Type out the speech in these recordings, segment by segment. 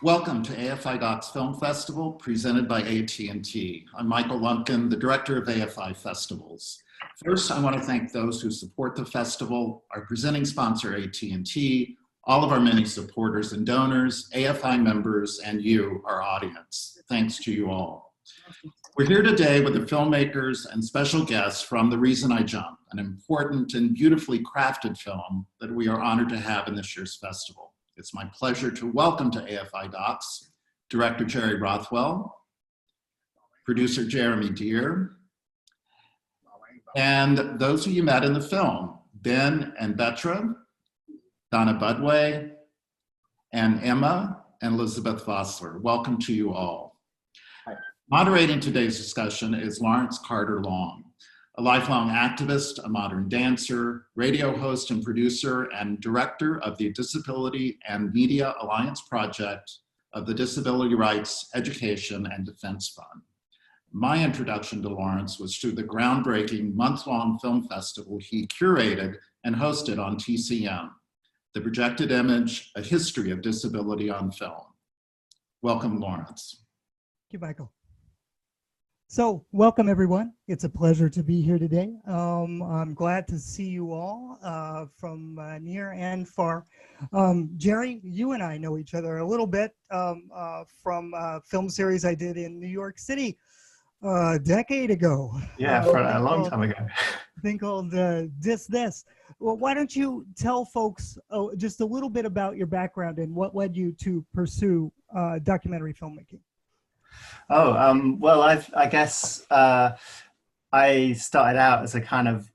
Welcome to AFI Docs Film Festival, presented by AT&T. I'm Michael Lumpkin, the director of AFI Festivals. First, I want to thank those who support the festival, our presenting sponsor, AT&T, all of our many supporters and donors, AFI members, and you, our audience. Thanks to you all. We're here today with the filmmakers and special guests from The Reason I Jump, an important and beautifully crafted film that we are honored to have in this year's festival. It's my pleasure to welcome to AFI Docs, Director Jerry Rothwell, Producer Jeremy Deere, and those who you met in the film, Ben and Betra, Donna Budway, and Emma and Elizabeth Vosseller. Welcome to you all. Hi. Moderating today's discussion is Lawrence Carter Long, a lifelong activist, a modern dancer, radio host and producer, and director of the Disability and Media Alliance Project of the Disability Rights, Education, and Defense Fund. My introduction to Lawrence was through the groundbreaking month-long film festival he curated and hosted on TCM, The Projected Image, A History of Disability on Film. Welcome, Lawrence. Thank you, Michael. So welcome, everyone. It's a pleasure to be here today. I'm glad to see you all from near and far. Jerry, you and I know each other a little bit from a film series I did in New York City a decade ago. Yeah, for a long time ago. A thing called This. Well, why don't you tell folks just a little bit about your background and what led you to pursue documentary filmmaking? Oh, well, I guess I started out as a kind of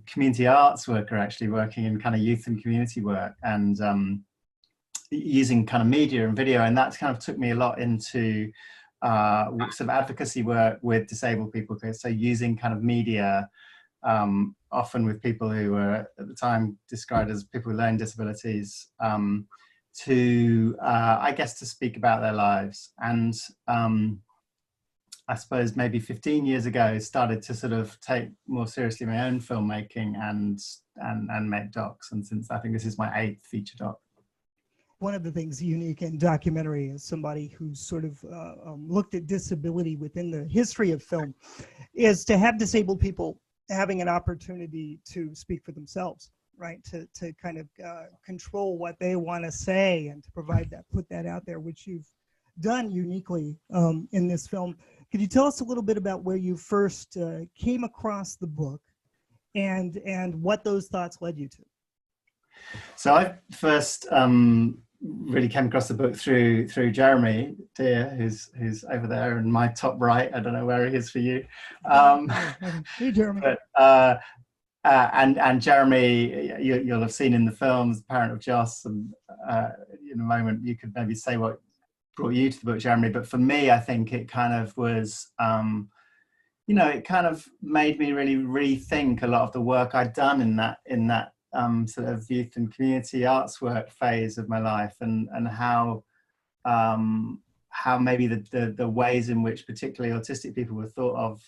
community arts worker, actually working in kind of youth and community work and using kind of media and video. And that kind of took me a lot into sort of advocacy work with disabled people. So using kind of media, often with people who were at the time described as people with learning disabilities, to, I guess, to speak about their lives. And I suppose maybe 15 years ago, started to sort of take more seriously my own filmmaking and make docs. And since I think this is my 8th feature doc. One of the things unique in documentary as somebody who's sort of looked at disability within the history of film is to have disabled people having an opportunity to speak for themselves. Right, to kind of control what they want to say and to provide that, put that out there, which you've done uniquely in this film. Could you tell us a little bit about where you first came across the book and what those thoughts led you to? So I first really came across the book through Jeremy Deere, who's over there in my top right. I don't know where he is for you. Hey, Jeremy. But, and Jeremy, you'll have seen in the films, parent of Joss, and in a moment you could maybe say what brought you to the book, Jeremy. But for me, I think it kind of was, it kind of made me really rethink a lot of the work I'd done in that sort of youth and community arts work phase of my life, and how maybe the ways in which particularly autistic people were thought of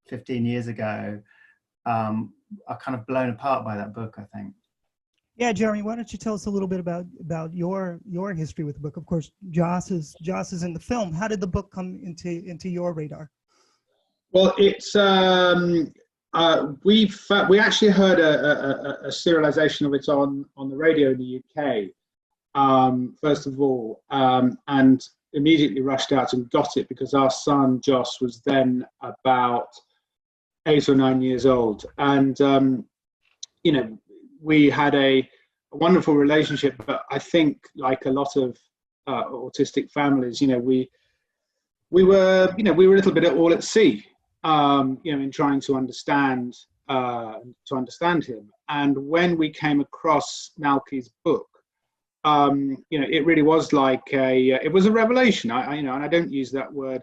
15 years ago are kind of blown apart by that book, I think. Yeah, Jeremy, why don't you tell us a little bit about your history with the book? Of course, Joss is in the film. How did the book come into your radar? Well, it's we actually heard a serialization of it on the radio in the UK, first of all, and immediately rushed out and got it because our son Joss was then about 8 or 9 years old, and we had a wonderful relationship. But I think, like a lot of autistic families, we were a little bit all at sea, in trying to understand him. And when we came across Nalki's book, it really was like it was a revelation. And I don't use that word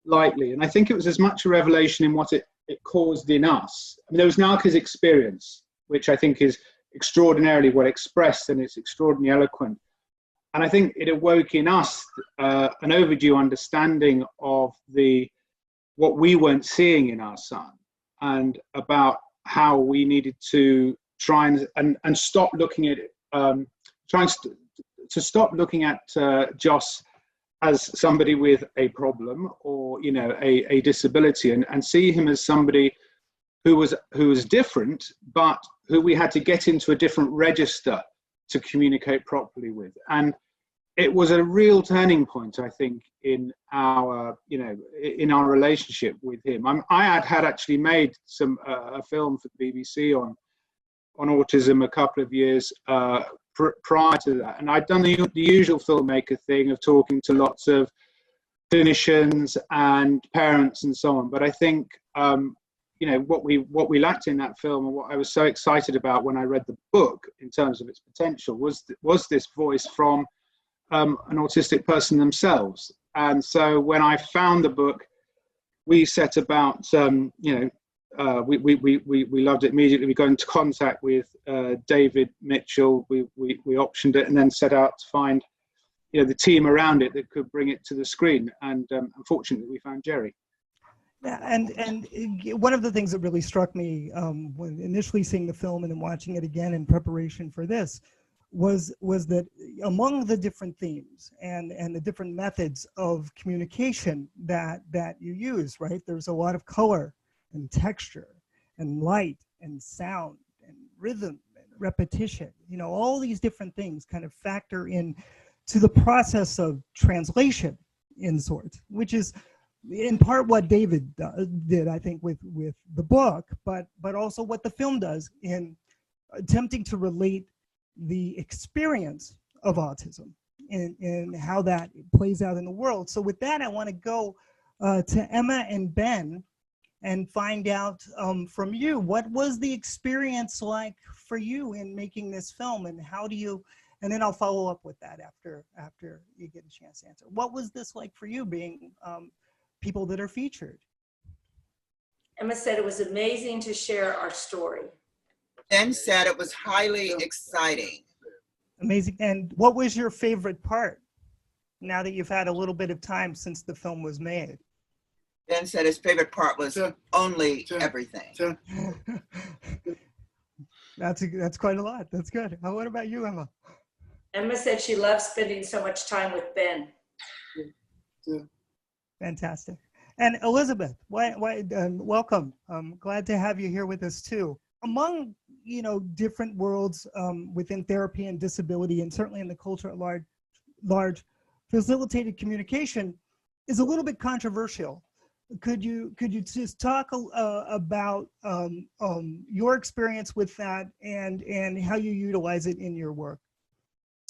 lightly. And I think it was as much a revelation in what it caused in us. I mean, there was Nalki's experience, which I think is extraordinarily well expressed, and it's extraordinarily eloquent. And I think it awoke in us an overdue understanding of what we weren't seeing in our son, and about how we needed to try and stop looking at it, try and to stop looking at Joss as somebody with a problem or, you know, a disability, and see him as somebody who was different, but who we had to get into a different register to communicate properly with. And it was a real turning point, I think, in our, you know, in our relationship with him. I had actually made a film for the BBC on autism a couple of years prior to that, and I'd done the usual filmmaker thing of talking to lots of clinicians and parents and so on. But I think, you know, what we lacked in that film, and what I was so excited about when I read the book in terms of its potential, was this voice from an autistic person themselves. And so when I found the book, we set about, you know, we loved it immediately. We got into contact with David Mitchell. We optioned it and then set out to find, you know, the team around it that could bring it to the screen. And unfortunately, we found Jerry. Yeah, and one of the things that really struck me when initially seeing the film and then watching it again in preparation for this was that among the different themes and the different methods of communication that you use, right? There's a lot of color and texture and light and sound and rhythm and repetition. You know, all these different things kind of factor in to the process of translation in sorts, which is in part what David did, I think, with the book, but also what the film does in attempting to relate the experience of autism and how that plays out in the world. So with that, I want to go to Emma and Ben and find out from you, what was the experience like for you in making this film, and how do you, and then I'll follow up with that after you get a chance to answer. What was this like for you, being people that are featured? Emma said it was amazing to share our story. Ben said it was highly exciting. Amazing. And what was your favorite part, now that you've had a little bit of time since the film was made? Ben said his favorite part was only everything. That's quite a lot. That's good. What about you, Emma? Emma said she loves spending so much time with Ben. Fantastic. And Elizabeth, welcome. I'm glad to have you here with us too. Among, you know, different worlds within therapy and disability, and certainly in the culture at large, facilitated communication is a little bit controversial. Could you just talk about your experience with that and how you utilize it in your work?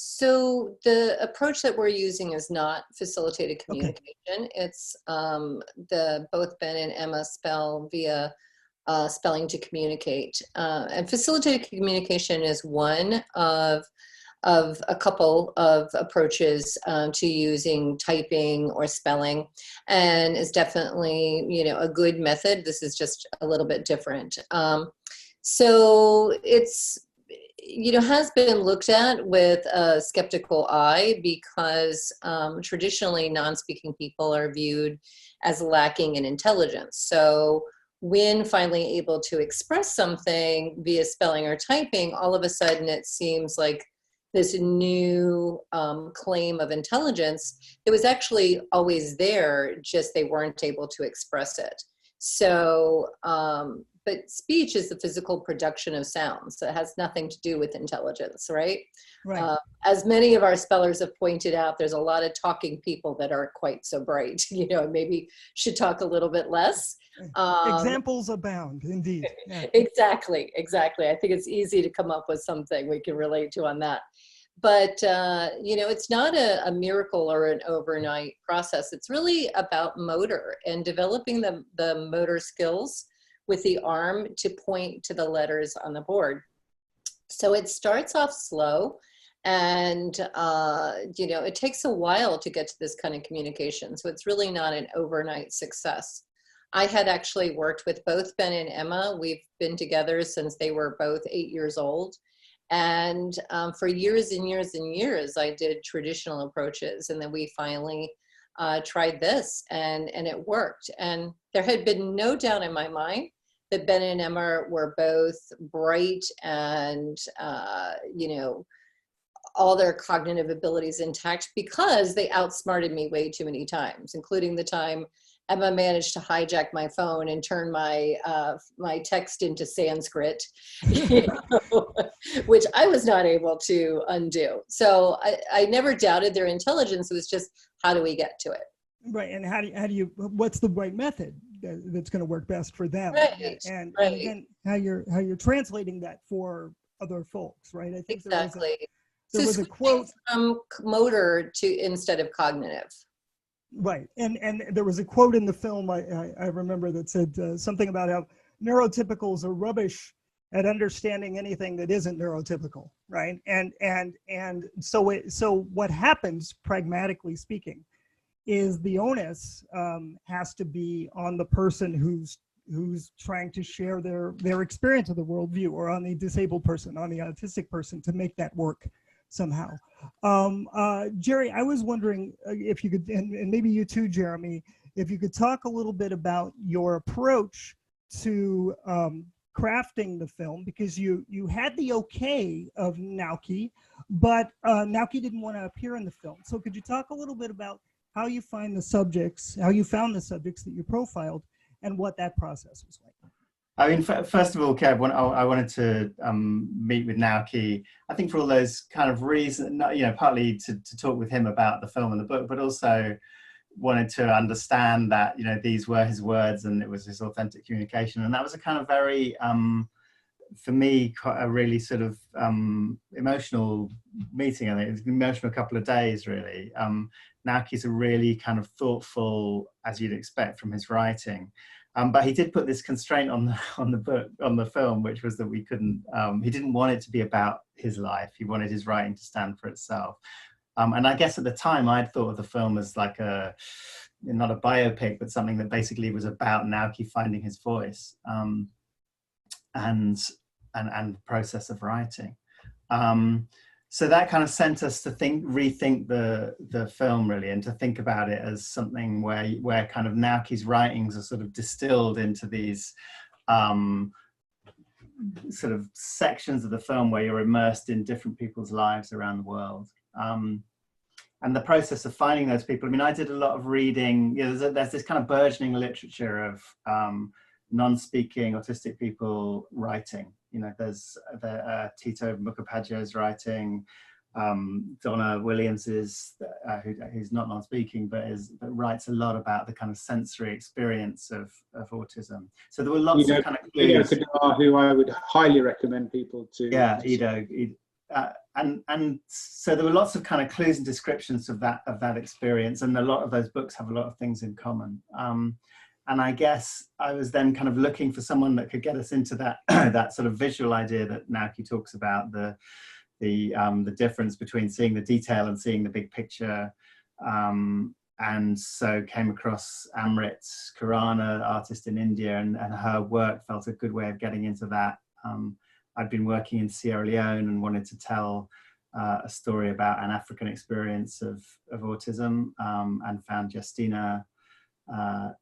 So the approach that we're using is not facilitated communication. Okay. It's both Ben and Emma spell via spelling to communicate. And facilitated communication is one of a couple of approaches to using typing or spelling, and is definitely, you know, a good method. This is just a little bit different. So it's, you know, has been looked at with a skeptical eye, because traditionally non-speaking people are viewed as lacking in intelligence. So when finally able to express something via spelling or typing, all of a sudden it seems like this new claim of intelligence that was actually always there, just they weren't able to express it. So, but speech is the physical production of sounds. So it has nothing to do with intelligence, right? Right. As many of our spellers have pointed out, there's a lot of talking people that aren't quite so bright, you know, maybe should talk a little bit less. Examples abound, indeed. Yeah. Exactly. I think it's easy to come up with something we can relate to on that. But, you know, it's not a miracle or an overnight process. It's really about motor and developing the motor skills with the arm to point to the letters on the board. So it starts off slow, and, you know, it takes a while to get to this kind of communication. So it's really not an overnight success. I had actually worked with both Ben and Emma. We've been together since they were both 8 years old. And for years and years and years, I did traditional approaches. And then we finally tried this, and it worked. And there had been no doubt in my mind that Ben and Emma were both bright and, you know, all their cognitive abilities intact because they outsmarted me way too many times, including the time Emma managed to hijack my phone and turn my my text into Sanskrit, you know, which I was not able to undo. So I never doubted their intelligence. It was just, how do we get to it? Right, and how do you what's the right method that's going to work best for them? Right, and right. again, how you're translating that for other folks, right? I think Exactly. there was a quote from motor to instead of cognitive. Right, and there was a quote in the film I remember that said something about how neurotypicals are rubbish at understanding anything that isn't neurotypical, right? And so what happens, pragmatically speaking, is the onus has to be on the person who's trying to share their experience of the worldview, or on the disabled person, on the autistic person, to make that work somehow. Jerry, I was wondering if you could, and maybe you too, Jeremy, if you could talk a little bit about your approach to crafting the film, because you had the okay of Nauki, but Nauki didn't want to appear in the film. So could you talk a little bit about how you found the subjects that you profiled, and what that process was like? I mean, first of all, Kev, I wanted to meet with Nauki, I think for all those kind of reasons, you know, partly to talk with him about the film and the book, but also wanted to understand that, you know, these were his words and it was his authentic communication. And that was a kind of very, for me, quite a really sort of emotional meeting. I think it was an emotional couple of days, really. Nauki's a really kind of thoughtful, as you'd expect from his writing. But he did put this constraint on the film, which was that we couldn't. He didn't want it to be about his life. He wanted his writing to stand for itself. And I guess at the time, I'd thought of the film as like not a biopic, but something that basically was about Nauki finding his voice, and the process of writing. So that kind of sent us to rethink the film, really, and to think about it as something where kind of Nauki's writings are sort of distilled into these sort of sections of the film where you're immersed in different people's lives around the world. And the process of finding those people, I mean, I did a lot of reading. You know, there's this kind of burgeoning literature of non-speaking autistic people writing. You know, there's Tito Mukapadzio's writing, Donna Williams's, who's not non-speaking, but writes a lot about the kind of sensory experience of autism. So there were lots of kind of clues. Ido, who I would highly recommend people to. Yeah, Ido. And so there were lots of kind of clues and descriptions of that experience, and a lot of those books have a lot of things in common. And I guess I was then kind of looking for someone that could get us into that that sort of visual idea that Nauki talks about, the difference between seeing the detail and seeing the big picture. And so came across Amrit Khurana, artist in India, and her work felt a good way of getting into that. I'd been working in Sierra Leone and wanted to tell a story about an African experience of autism, and found Justina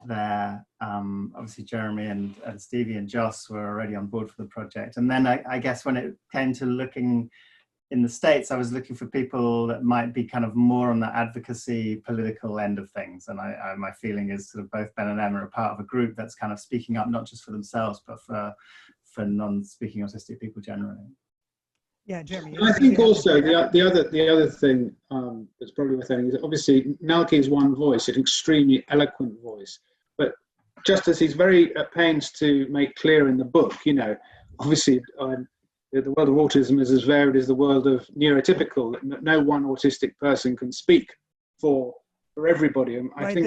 there. Obviously Jeremy and Stevie and Joss were already on board for the project. And then I guess when it came to looking in the States, I was looking for people that might be kind of more on the advocacy political end of things. And my feeling is sort of both Ben and Emma are part of a group that's kind of speaking up, not just for themselves, but for non-speaking autistic people generally. Yeah, Jeremy. I think also the other thing that's probably worth adding is obviously Nauki is one voice, an extremely eloquent voice, but just as he's very at pains to make clear in the book, you know, obviously the world of autism is as varied as the world of neurotypical. No one autistic person can speak for everybody. And I think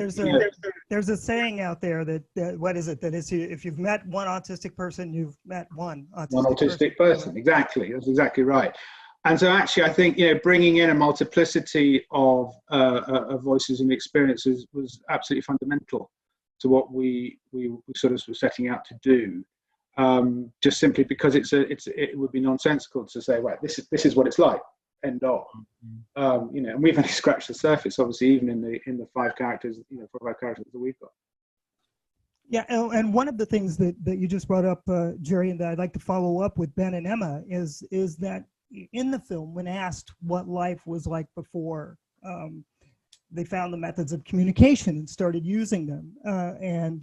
there's a saying out there that what is it? That is, if you've met one autistic person, you've met one autistic person. Exactly, that's exactly right. And so actually, I think, you know, bringing in a multiplicity of voices and experiences was absolutely fundamental to what we sort of were setting out to do. Just simply because it would be nonsensical to say, well, this is what it's like. End of. You know, and we've only scratched the surface, obviously, even in the 5 characters, you know, 4 or 5 characters that we've got. Yeah, and one of the things that you just brought up, Jerry, and that I'd like to follow up with Ben and Emma is that in the film, when asked what life was like before, they found the methods of communication and started using them, and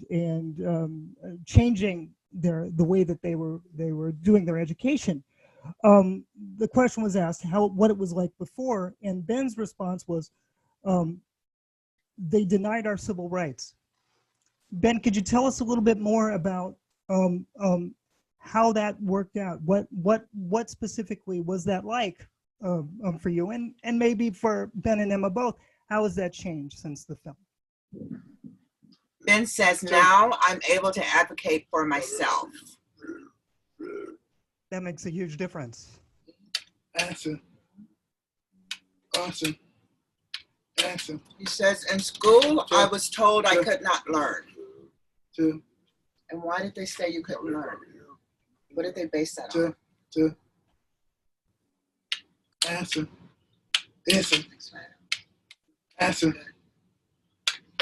changing the way that they were doing their education. The question was asked what it was like before, and Ben's response was, they denied our civil rights. Ben, could you tell us a little bit more about how that worked out? What specifically was that like for you, and maybe for Ben and Emma both? How has that changed since the film? Ben says, now I'm able to advocate for myself. That makes a huge difference. Answer. Answer. Answer. He says, in school, I was told I could not learn. Two. And why did they say you couldn't learn? What did they base that on? Two. Answer. Answer. Answer.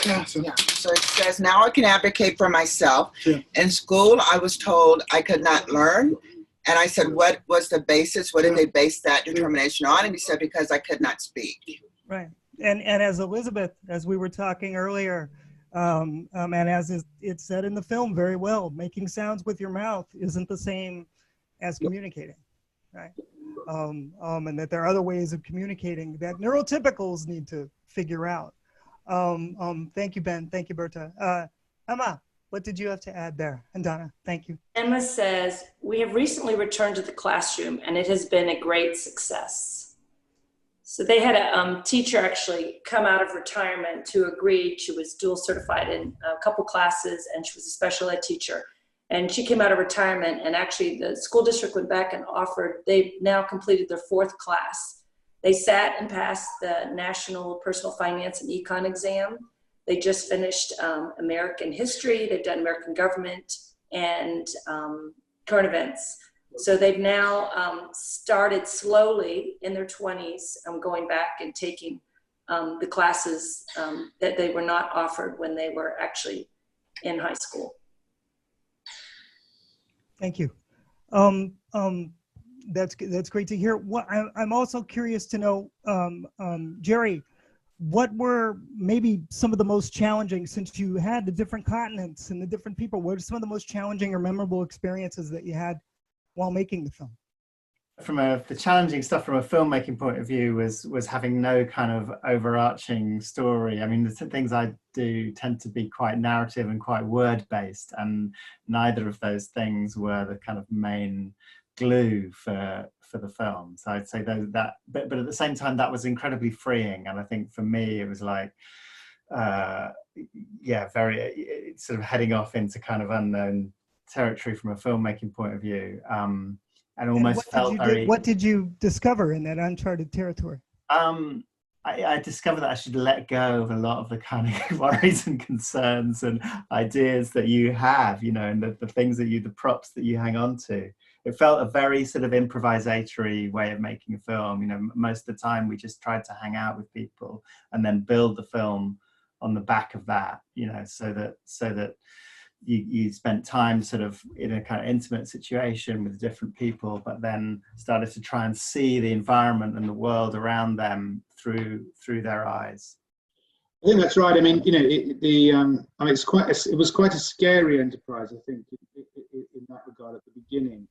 Answer. Yeah. So it says, now I can advocate for myself. Sure. In school, I was told I could not learn. And I said, what was the basis? What did they base that determination on? And he said, because I could not speak. Right. And as Elizabeth, as we were talking earlier, and as it's said in the film very well, making sounds with your mouth isn't the same as communicating, right? And that there are other ways of communicating that neurotypicals need to figure out. Thank you, Ben. Thank you, Berta. Emma, what did you have to add there? And Donna, thank you. Emma says, we have recently returned to the classroom and it has been a great success. So they had a teacher actually come out of retirement who agreed. She was dual certified in a couple classes and she was a special ed teacher. And she came out of retirement, and actually the school district went back and offered, they've now completed their 4th class. They sat and passed the National Personal Finance and Econ exam. They just finished American history. They've done American government and current events. So they've now started slowly in their 20s going back and taking the classes that they were not offered when they were actually in high school. Thank you. That's great to hear. I'm also curious to know, Jerry, what were maybe some of the most challenging, since you had the different continents and the different people, what are some of the most challenging or memorable experiences that you had while making the film? The challenging stuff from a filmmaking point of view was having no kind of overarching story. I mean, the things I do tend to be quite narrative and quite word-based, and neither of those things were the kind of main glue for the film. So I'd say that, but at the same time, that was incredibly freeing. And I think for me, it was like, very sort of heading off into kind of unknown territory from a filmmaking point of view. And almost felt very... What did you discover in that uncharted territory? I discovered that I should let go of a lot of the kind of worries and concerns and ideas that you have, you know, and the things that the props that you hang on to. It felt a very sort of improvisatory way of making a film. You know, most of the time we just tried to hang out with people and then build the film on the back of that, you know, so that you spent time sort of in a kind of intimate situation with different people, but then started to try and see the environment and the world around them through their eyes. I think that's right. I mean, you know, it was quite a scary enterprise, I think, in that regard at the beginning.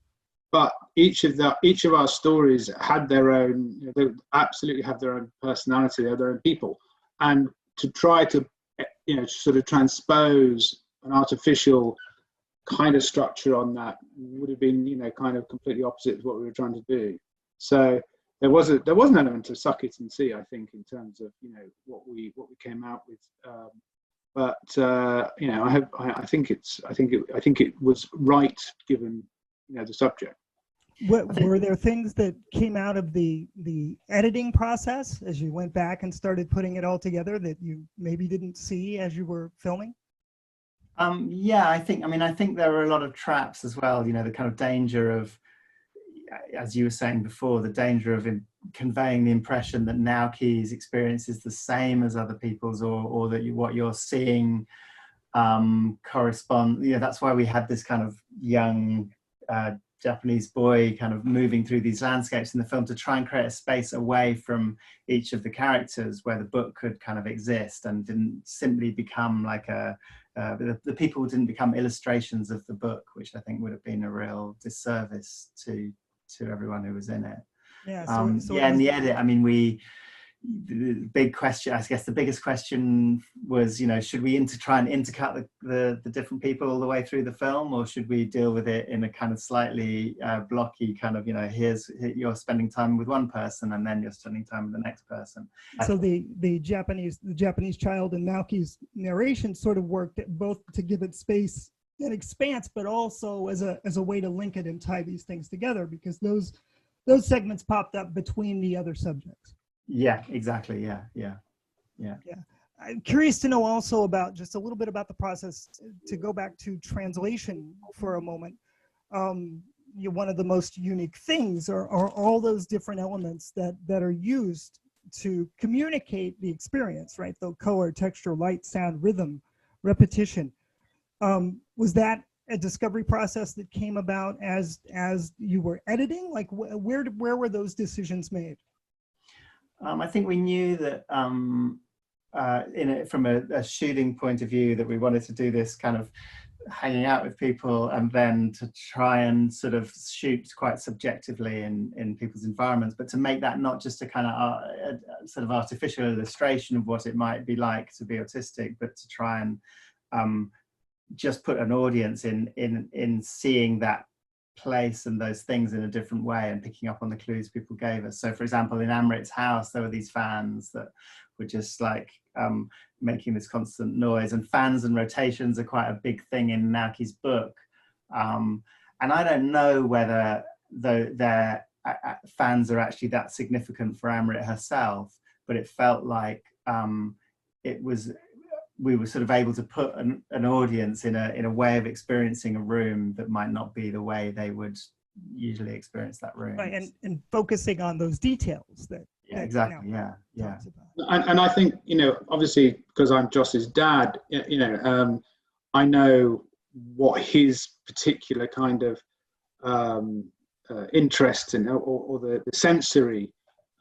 But each of our stories had their own, you know, they absolutely have their own personality, they have their own people, and to try to, you know, sort of transpose an artificial kind of structure on that would have been, you know, kind of completely opposite to what we were trying to do. So there was an element to suck it and see, I think, in terms of, you know, what we came out with. You know, I think it was right given, you know, the subject. Were there things that came out of the editing process as you went back and started putting it all together that you maybe didn't see as you were filming? Yeah, I think there were a lot of traps as well, you know, the kind of danger of, as you were saying before, the danger of conveying the impression that Naoki's experience is the same as other people's, or that what you're seeing correspond, you know, that's why we had this kind of young Japanese boy kind of moving through these landscapes in the film, to try and create a space away from each of the characters where the book could kind of exist and didn't simply become like the people didn't become illustrations of the book, which I think would have been a real disservice to everyone who was in it. Yeah. Yeah, in the edit, I mean, the big question, I guess the biggest question was, you know, should we try and intercut the different people all the way through the film, or should we deal with it in a kind of slightly blocky kind of, you know, you're spending time with one person and then you're spending time with the next person. So the Japanese child and Naoki's narration sort of worked both to give it space and expanse, but also as a way to link it and tie these things together, because those segments popped up between the other subjects. Yeah, exactly. Yeah. I'm curious to know also about just a little bit about the process, to go back to translation for a moment. One of the most unique things are all those different elements that are used to communicate the experience, right? The color, texture, light, sound, rhythm, repetition. Was that a discovery process that came about as you were editing? Like where were those decisions made? I think we knew that from a shooting point of view, that we wanted to do this kind of hanging out with people, and then to try and sort of shoot quite subjectively in people's environments, but to make that not just a kind of a sort of artificial illustration of what it might be like to be autistic, but to try and just put an audience in seeing that place and those things in a different way and picking up on the clues people gave us. So for example, in Amrit's house, there were these fans that were just like making this constant noise, and fans and rotations are quite a big thing in Naoki's book. And I don't know whether their fans are actually that significant for Amrit herself, but it felt like we were sort of able to put an audience in a way of experiencing a room that might not be the way they would usually experience that room. Right, and focusing on those details that. Yeah, exactly. Yeah. And I think, you know, obviously because I'm Joss's dad, you know, I know what his particular kind of interest in, or the sensory,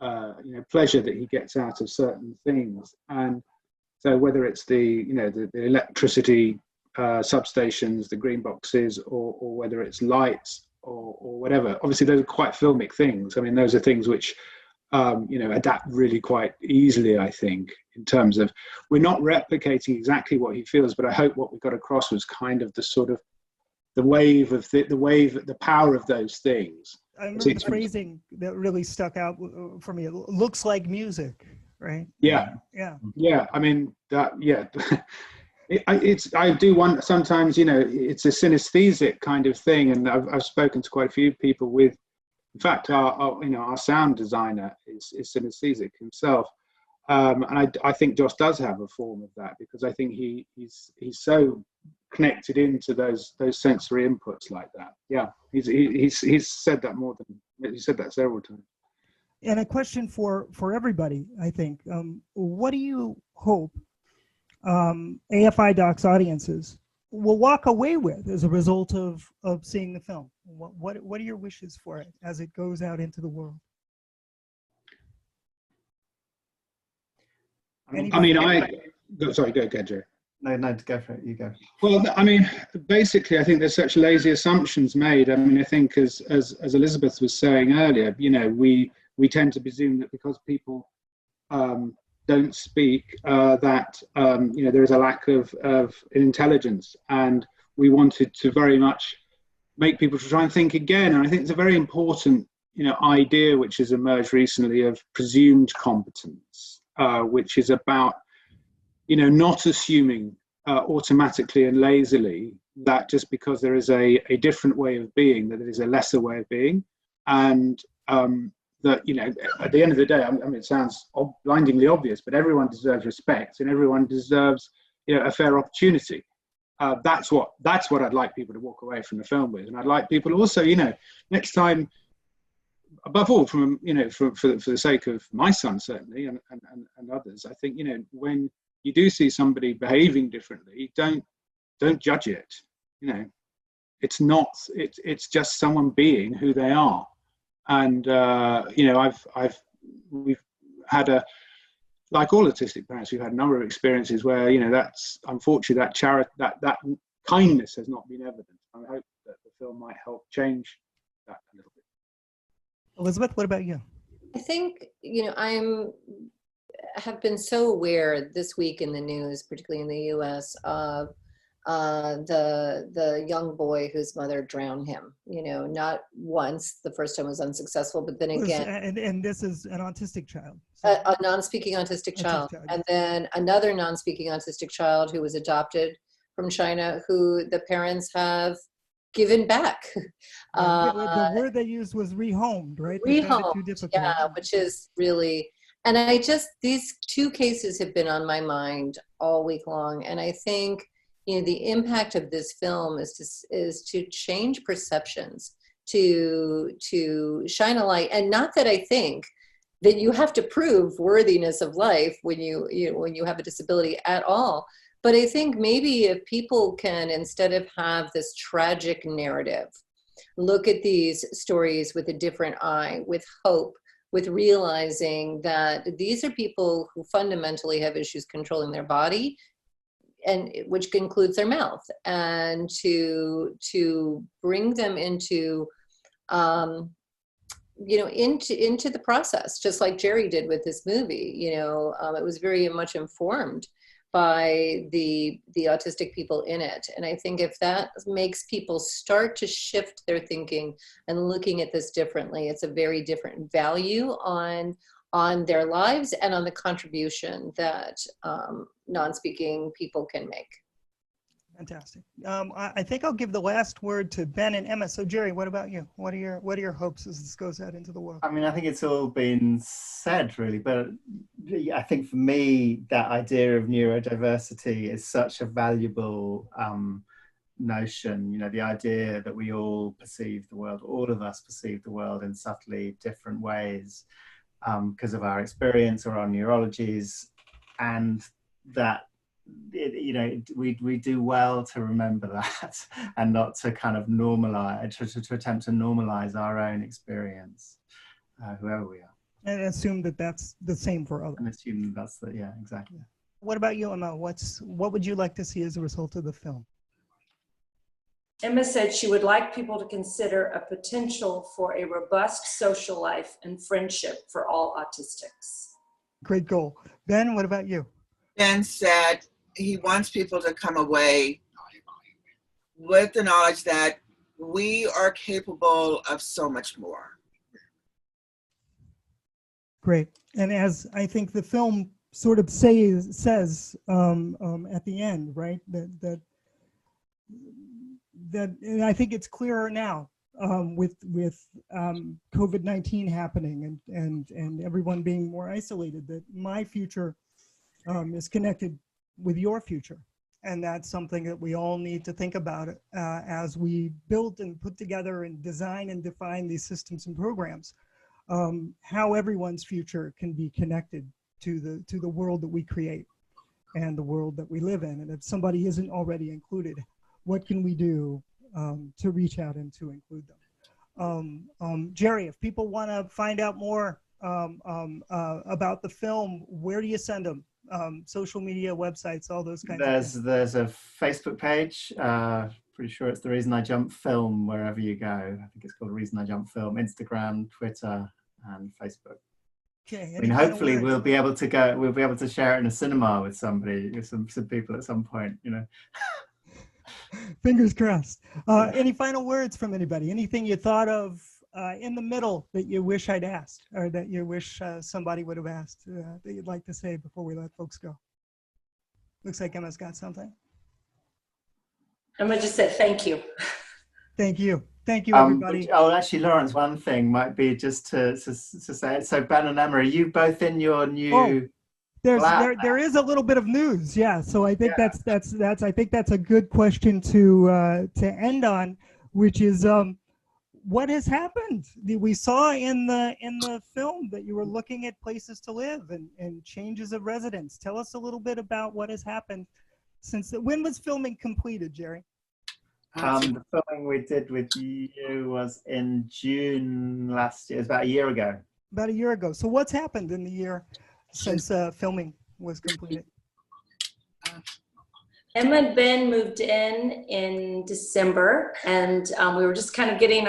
you know, pleasure that he gets out of certain things. And so whether it's the electricity substations, the green boxes, or whether it's lights or whatever, obviously those are quite filmic things. I mean, those are things which, you know, adapt really quite easily, I think, in terms of, we're not replicating exactly what he feels, but I hope what we got across was kind of the sort of the power of those things. I remember the phrasing that really stuck out for me. It looks like music. Right. Yeah. I mean that. Yeah. I do want sometimes. You know, it's a synesthetic kind of thing, and I've spoken to quite a few people with. In fact, our sound designer is synesthetic himself, and I think Joss does have a form of that, because I think he's so connected into those sensory inputs like that. Yeah, he's said that several times. And a question for everybody, I think. What do you hope AFI Docs audiences will walk away with as a result of seeing the film? What are your wishes for it as it goes out into the world? Sorry, go ahead, Jerry. No, go for it. You go. Well, I mean, basically, I think there's such lazy assumptions made. I mean, I think as Elizabeth was saying earlier, you know, we tend to presume that because people don't speak, that you know, there is a lack of intelligence, and we wanted to very much make people try and think again. And I think it's a very important, you know, idea which has emerged recently of presumed competence, which is about, you know, not assuming automatically and lazily that just because there is a different way of being, that there is a lesser way of being, and that, you know, at the end of the day, I mean, it sounds blindingly obvious, but everyone deserves respect, and everyone deserves, you know, a fair opportunity. That's what I'd like people to walk away from the film with, and I'd like people also, you know, next time, above all, from, you know, for the sake of my son certainly, and others, I think, you know, when you do see somebody behaving differently, don't judge it. You know, It's not. It's just someone being who they are. And you know, we've had like all autistic parents, we've had a number of experiences where, you know, that's unfortunately that kindness has not been evident. I hope that the film might help change that a little bit. Elizabeth, what about you? I think, you know, have been so aware this week in the news, particularly in the US, of the young boy whose mother drowned him. You know, not once. The first time was unsuccessful, but then again. And this is an autistic child. A non-speaking autistic child. And then another non-speaking autistic child who was adopted from China, who the parents have given back. The word they used was rehomed, right? Rehomed, yeah, which is really, and these two cases have been on my mind all week long. And I think, you know, the impact of this film is to change perceptions, to shine a light. And not that I think that you have to prove worthiness of life when you have a disability at all. But I think maybe if people can, instead of have this tragic narrative, look at these stories with a different eye, with hope, with realizing that these are people who fundamentally have issues controlling their body, and which includes their mouth, and to bring them into, you know, into the process, just like Jerry did with this movie. You know, it was very much informed by the autistic people in it. And I think if that makes people start to shift their thinking and looking at this differently, it's a very different value on their lives and on the contribution that non-speaking people can make. Fantastic. I think I'll give the last word to Ben and Emma. So Jerry, what about you? What are your hopes as this goes out into the world? I mean, I think it's all been said really, but I think for me, that idea of neurodiversity is such a valuable notion. You know, the idea that we all perceive the world, all of us perceive the world in subtly different ways because of our experience or our neurologies, and that you know, we do well to remember that and not to kind of normalize, to attempt to normalize our own experience, whoever we are. And assume that that's the same for others. And assume that's the, yeah, exactly. What about you, Emma? What would you like to see as a result of the film? Emma said she would like people to consider a potential for a robust social life and friendship for all autistics. Great goal. Ben, what about you? Ben said he wants people to come away with the knowledge that we are capable of so much more. Great. And as I think the film sort of says at the end, right, that and I think it's clearer now with COVID-19 happening and everyone being more isolated, that my future is connected with your future. And that's something that we all need to think about as we build and put together and design and define these systems and programs, how everyone's future can be connected to the world that we create and the world that we live in. And if somebody isn't already included, what can we do to reach out and to include them? Jerry, if people want to find out more about the film, where do you send them? Social media, websites, all those kinds of things. There's a Facebook page. Pretty sure it's The Reason I Jump Film wherever you go. I think it's called The Reason I Jump Film. Instagram, Twitter, and Facebook. Okay. I mean, hopefully we'll be able to share it in a cinema with somebody, with some people at some point, you know. Fingers crossed. Any final words from anybody? Anything you thought of in the middle that you wish I'd asked, or that you wish somebody would have asked, that you'd like to say before we let folks go? Looks like Emma's got something. Emma just said thank you. Thank you. Thank you, everybody. Actually, Lawrence, one thing might be just to say it. So Ben and Emma, are you both in your new there is a little bit of news, yeah. So I think that's I think that's a good question to end on, which is what has happened. We saw in the film that you were looking at places to live and changes of residence. Tell us a little bit about what has happened since when was filming completed, Jerry? The filming we did with you was in June last year. It was about a year ago. About a year ago. So what's happened in the year since filming was completed? Emma and Ben moved in December, and we were just kind of getting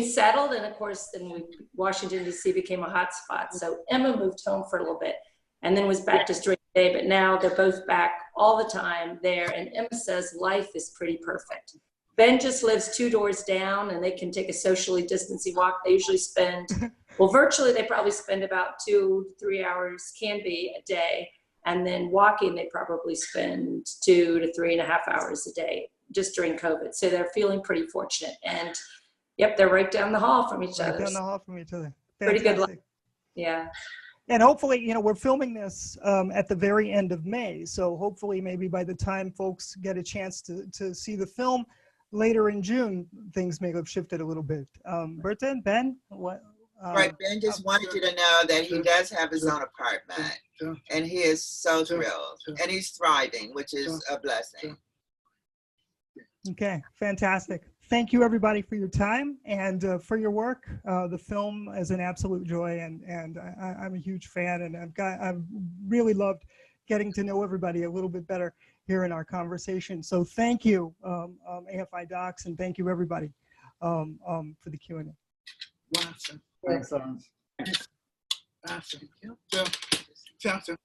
settled. And of course, then Washington, D.C. became a hot spot. So Emma moved home for a little bit and then was back just during the day. But now they're both back all the time there. And Emma says life is pretty perfect. Ben just lives 2 doors down, and they can take a socially distancing walk. They usually spend, well, virtually they probably spend about 2 to 3 hours, can be a day. And then walking, they probably spend 2 to 3.5 hours a day just during COVID. So they're feeling pretty fortunate. And yep, they're right down the hall from each other. Right down the hall from each other. Pretty good luck. Fantastic. Yeah. And hopefully, you know, we're filming this at the very end of May. So hopefully maybe by the time folks get a chance to see the film later in June, things may have shifted a little bit. Bertha and Ben, what? Right, Ben just wanted you to know that he does have his own apartment, and he is so thrilled, and he's thriving, which is a blessing. Okay, fantastic. Thank you everybody for your time and for your work. The film is an absolute joy, and I'm a huge fan, and I've really loved getting to know everybody a little bit better here in our conversation. So thank you, AFI Docs, and thank you everybody for the Q&A. Awesome. Thanks so much. Awesome. Johnson.